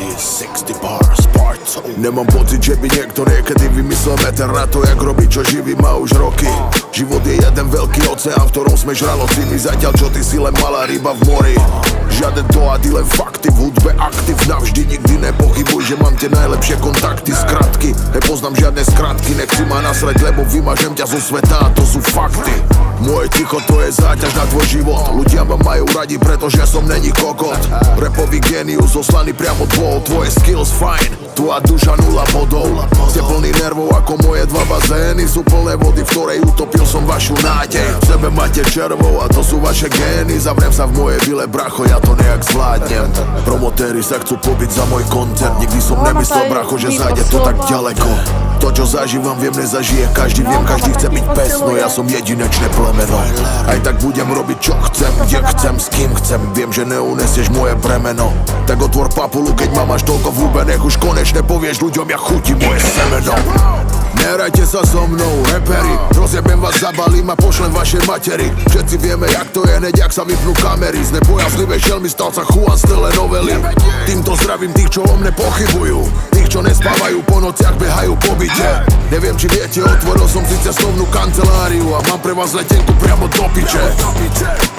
This is 60 bars, part 2. Nemám pocit, že by niekto niekedy vymyslel meter na to, jak robiť, čo živý má už roky. Život je jeden veľký oceán, v ktorom sme žralociny. Zatiaľ čo ty si len malá ryba v mori. Žiaden dohady, len fakty, v hudbe aktiv. Navždy nikdy nepochybuj, že mám tie najlepšie kontakty. Skratky, nepoznám žiadne skratky. Nechci ma nasrať, lebo vymažem ťa zo sveta, a to sú fakty. Moje ticho to je záťaž na tvoj život. Ľudia ma majú radi, pretože som není kokot. Rapový génius zoslaný priamo od Bohov. Tvoje skills fajn, tvoja duša 0 bodov. Ste plný nervov ako moje 2 bazény. Sú plné vody, v ktorej utopil som vašu nádej. V sebe máte červov a to sú vaše gény. Zavriem sa v mojej vile, bracho, ja to nejak zvládnem. Promotéri sa chcú pobiť za môj koncert. Nikdy som nemyslel, bracho, že zájde to tak ďaleko. To, čo zažívam, viem, nezažije každý. Viem, každý chce byť pes, no ja som jedinečné plemeno. Aj tak budem robiť, čo chcem, kde chcem, s kým chcem. Viem, že neunesieš moje bremeno. Tak otvor papulu, keď ma máš toľko v hube. Nech už konečne povieš ľuďom, ja chutím moje semeno. Nehrajte sa so mnou, reperi. Rozjebem vás, zabalím a pošlem vašej materi. Všetci vieme, jak to je, hneď jak sa vypnú kamery. Z nebojazlivé šelmy stal sa Juan z telenovely. Týmto zdravím tých, čo o mne pochybujú. Tých, čo nespávajú po nociach, behajú po byte. Neviem, či viete, otvoril som si cestovnú kanceláriu a mám pre vás letenku priamo do piče.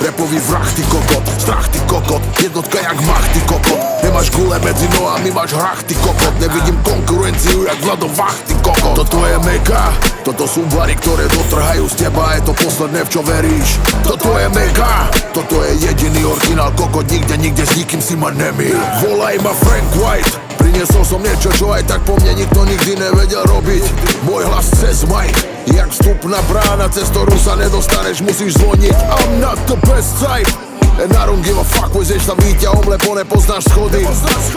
Repový vrah, ty kokot, strach, ty kokot. Jednotka jak mach, ty kokot. Nemáš gule medzi nohami, máš hrach, ty kokot. Nevidím konkurenciu, jak Vlado Vach, ty kokot. Toto je mega, toto sú bary, ktoré dotrhajú z teba. Je to posledné, v čo veríš. Toto je mega, toto je jediný originál kokot. Nikde s nikým si ma nemýl. Volaj ma Frank White. Priniesol som niečo, čo aj tak po mne nikto nikdy nevedel robiť. Môj hlas cez mic, jak vstupná brána, cez ktorú sa nedostaneš, musíš zvoniť. I'm not the best type, and I don't give a fuck, pôjdeš sa výťahom, lebo nepoznáš schody.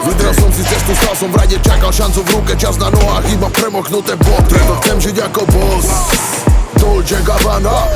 Vydrel som si cestu, stal som v rade, čakal šancu v ruke, čas na nohách, iba premoknuté boty. Preto chcem žiť ako boss, Dolce Gabbana.